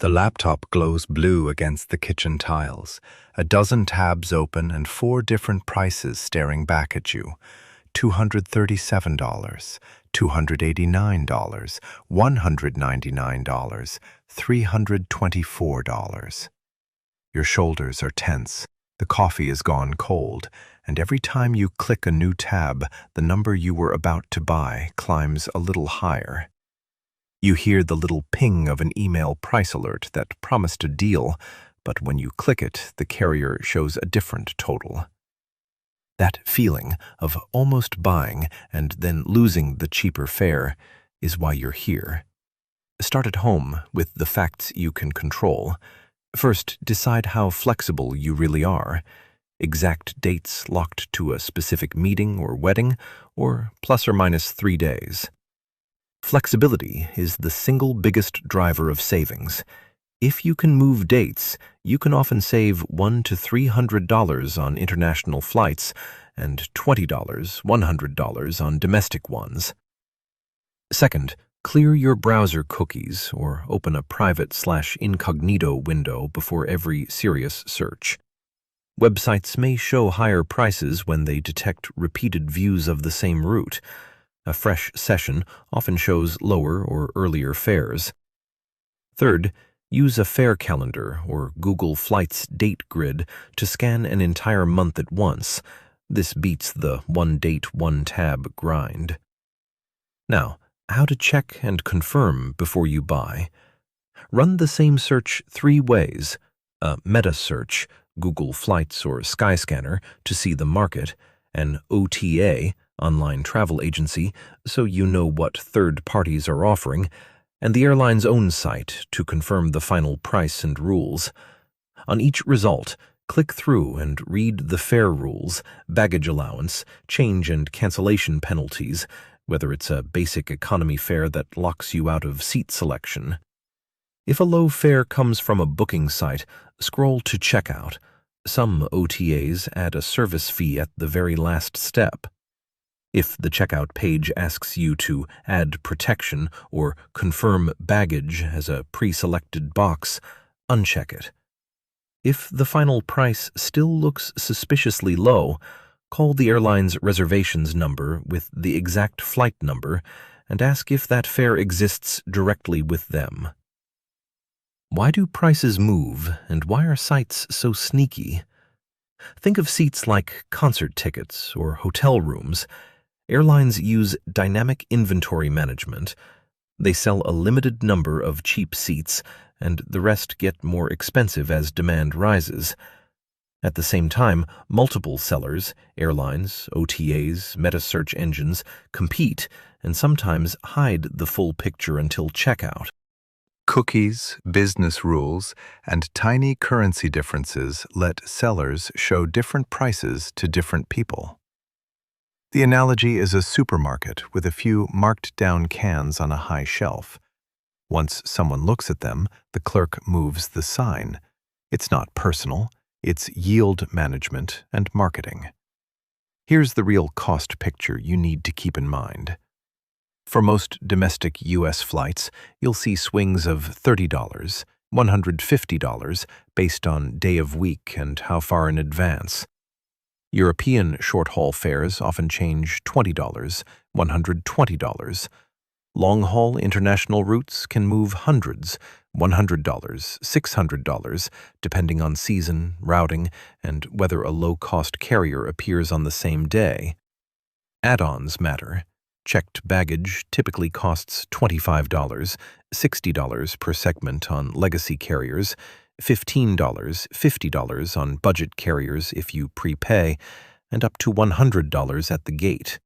The laptop glows blue against the kitchen tiles, a dozen tabs open and 4 different prices staring back at you. $237, $289, $199, $324. Your shoulders are tense, the coffee is gone cold, and every time you click a new tab, the number you were about to buy climbs a little higher. You hear the little ping of an email price alert that promised a deal, but when you click it, the carrier shows a different total. That feeling of almost buying and then losing the cheaper fare is why you're here. Start at home with the facts you can control. First, decide how flexible you really are. Exact dates locked to a specific meeting or wedding, or plus or minus 3 days. Flexibility is the single biggest driver of savings. If you can move dates, you can often save $100 to $300 on international flights and $20, $100 on domestic ones. Second, clear your browser cookies or open a private/incognito window before every serious search. Websites may show higher prices when they detect repeated views of the same route. A fresh session often shows lower or earlier fares. Third, use a fare calendar or Google Flights date grid to scan an entire month at once. This beats the one date, one tab grind. Now, how to check and confirm before you buy. Run the same search 3 ways: a meta search, Google Flights or Skyscanner, to see the market, an OTA, online travel agency, so you know what third parties are offering, and the airline's own site to confirm the final price and rules. On each result, click through and read the fare rules, baggage allowance, change and cancellation penalties, whether it's a basic economy fare that locks you out of seat selection. If a low fare comes from a booking site, scroll to checkout. Some OTAs add a service fee at the very last step. If the checkout page asks you to add protection or confirm baggage as a pre-selected box, uncheck it. If the final price still looks suspiciously low, call the airline's reservations number with the exact flight number and ask if that fare exists directly with them. Why do prices move, and why are sites so sneaky? Think of seats like concert tickets or hotel rooms. Airlines use dynamic inventory management. They sell a limited number of cheap seats, and the rest get more expensive as demand rises. At the same time, multiple sellers, airlines, OTAs, meta search engines, compete and sometimes hide the full picture until checkout. Cookies, business rules, and tiny currency differences let sellers show different prices to different people. The analogy is a supermarket with a few marked-down cans on a high shelf. Once someone looks at them, the clerk moves the sign. It's not personal, it's yield management and marketing. Here's the real cost picture you need to keep in mind. For most domestic U.S. flights, you'll see swings of $30, $150 based on day of week and how far in advance. European short-haul fares often change $20, $120. Long-haul international routes can move hundreds, $100, $600, depending on season, routing, and whether a low-cost carrier appears on the same day. Add-ons matter. Checked baggage typically costs $25, $60 per segment on legacy carriers, $15, $50 on budget carriers if you prepay, and up to $100 at the gate.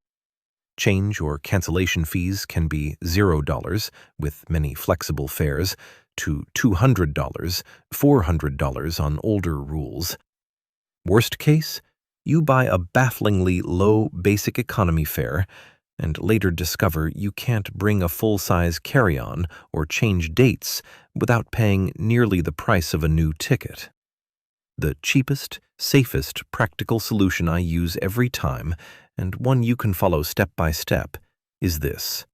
Change or cancellation fees can be $0, with many flexible fares, to $200, $400 on older rules. Worst case, you buy a bafflingly low basic economy fare and later discover you can't bring a full-size carry-on or change dates without paying nearly the price of a new ticket. The cheapest, safest, practical solution I use every time, and one you can follow step by step, is this.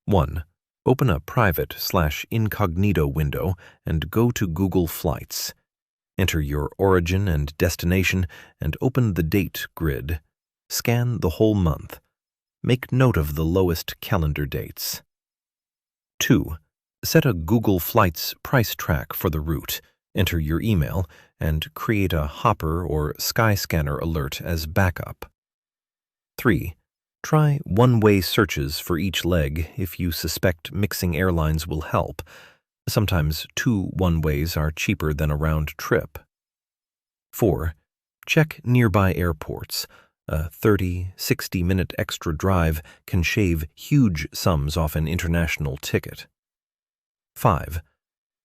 1. Open a private/incognito window and go to Google Flights. Enter your origin and destination and open the date grid. Scan the whole month. Make note of the lowest calendar dates. 2. Set a Google Flights price track for the route. Enter your email and create a Hopper or Skyscanner alert as backup. 3. Try one-way searches for each leg if you suspect mixing airlines will help. Sometimes 2 one-ways are cheaper than a round trip. 4. Check nearby airports. A 30-60-minute extra drive can shave huge sums off an international ticket. 5.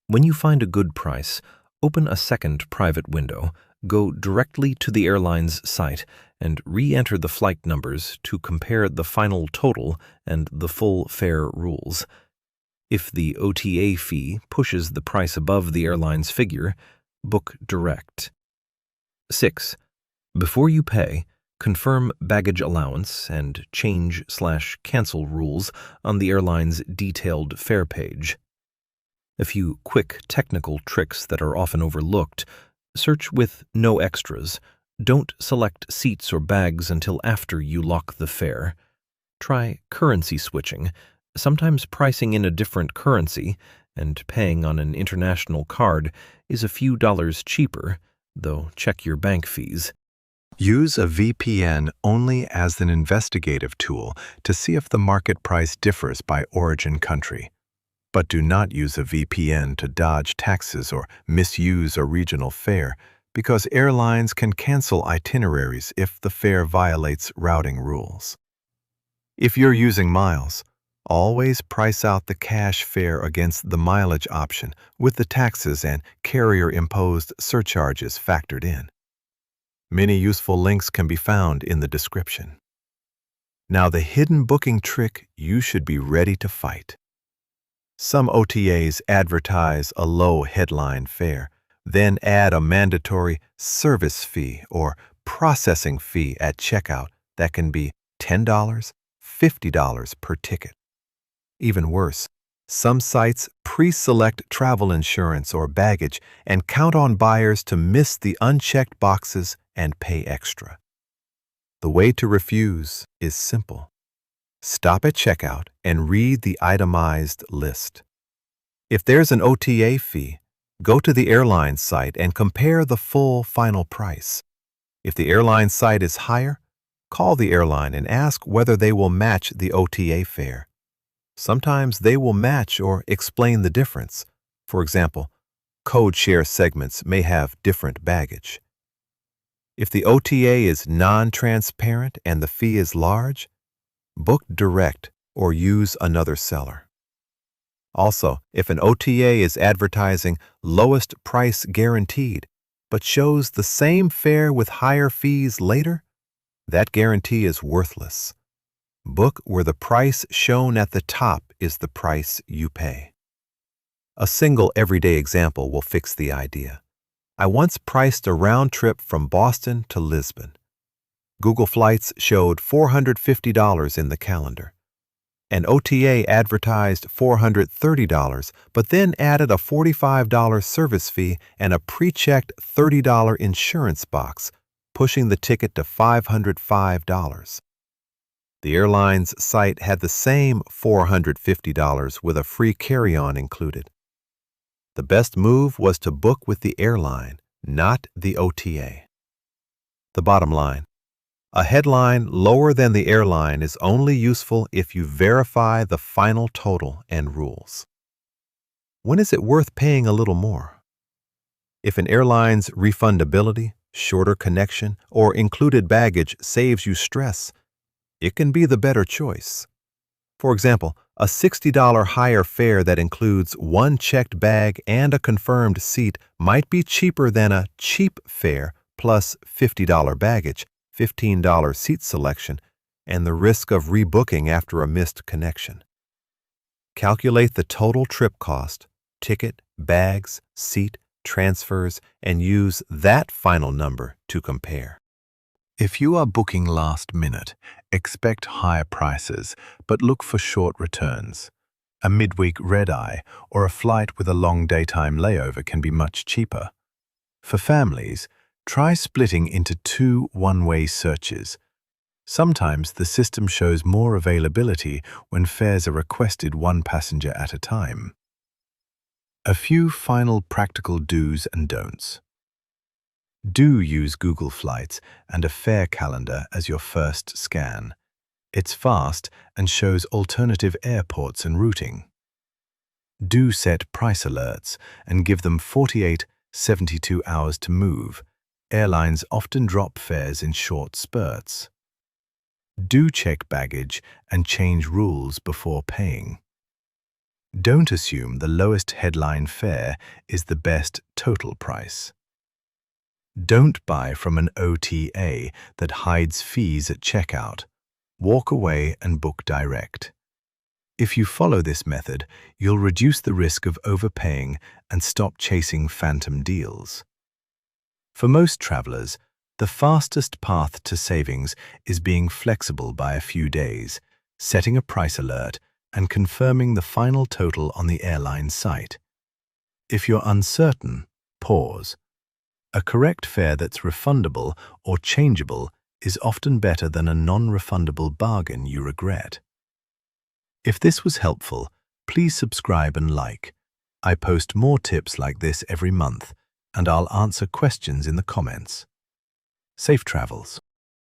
When you find a good price, open a second private window, go directly to the airline's site, and re-enter the flight numbers to compare the final total and the full fare rules. If the OTA fee pushes the price above the airline's figure, book direct. 6. Before you pay, confirm baggage allowance and change/cancel rules on the airline's detailed fare page. A few quick technical tricks that are often overlooked. Search with no extras. Don't select seats or bags until after you lock the fare. Try currency switching, sometimes pricing in a different currency and paying on an international card is a few dollars cheaper, though check your bank fees. Use a VPN only as an investigative tool to see if the market price differs by origin country. But do not use a VPN to dodge taxes or misuse a regional fare, because airlines can cancel itineraries if the fare violates routing rules. If you're using miles, always price out the cash fare against the mileage option with the taxes and carrier-imposed surcharges factored in. Many useful links can be found in the description. Now, the hidden booking trick you should be ready to fight. Some OTAs advertise a low headline fare, then add a mandatory service fee or processing fee at checkout that can be $10, $50 per ticket. Even worse, some sites pre-select travel insurance or baggage and count on buyers to miss the unchecked boxes and pay extra. The way to refuse is simple. Stop at checkout and read the itemized list. If there's an OTA fee, go to the airline site and compare the full final price. If the airline site is higher, call the airline and ask whether they will match the OTA fare. Sometimes they will match or explain the difference. For example, code share segments may have different baggage. If the OTA is non-transparent and the fee is large, book direct or use another seller. Also, if an OTA is advertising lowest price guaranteed, but shows the same fare with higher fees later, that guarantee is worthless. Book where the price shown at the top is the price you pay. A single everyday example will fix the idea. I once priced a round trip from Boston to Lisbon. Google Flights showed $450 in the calendar. An OTA advertised $430, but then added a $45 service fee and a pre-checked $30 insurance box, pushing the ticket to $505. The airline's site had the same $450 with a free carry-on included. The best move was to book with the airline, not the OTA. The bottom line: a headline lower than the airline is only useful if you verify the final total and rules. When is it worth paying a little more? If an airline's refundability, shorter connection, or included baggage saves you stress, it can be the better choice. For example, a $60 higher fare that includes one checked bag and a confirmed seat might be cheaper than a cheap fare plus $50 baggage, $15 seat selection, and the risk of rebooking after a missed connection. Calculate the total trip cost, ticket, bags, seat, transfers, and use that final number to compare. If you are booking last minute, expect higher prices, but look for short returns. A midweek red-eye or a flight with a long daytime layover can be much cheaper. For families, try splitting into 2 one-way searches. Sometimes the system shows more availability when fares are requested one passenger at a time. A few final practical do's and don'ts. Do use Google Flights and a fare calendar as your first scan. It's fast and shows alternative airports and routing. Do set price alerts and give them 48-72 hours to move. Airlines often drop fares in short spurts. Do check baggage and change rules before paying. Don't assume the lowest headline fare is the best total price. Don't buy from an OTA that hides fees at checkout. Walk away and book direct. If you follow this method, you'll reduce the risk of overpaying and stop chasing phantom deals. For most travelers, the fastest path to savings is being flexible by a few days, setting a price alert, and confirming the final total on the airline site. If you're uncertain, pause. A correct fare that's refundable or changeable is often better than a non-refundable bargain you regret. If this was helpful, please subscribe and like. I post more tips like this every month, and I'll answer questions in the comments. Safe travels.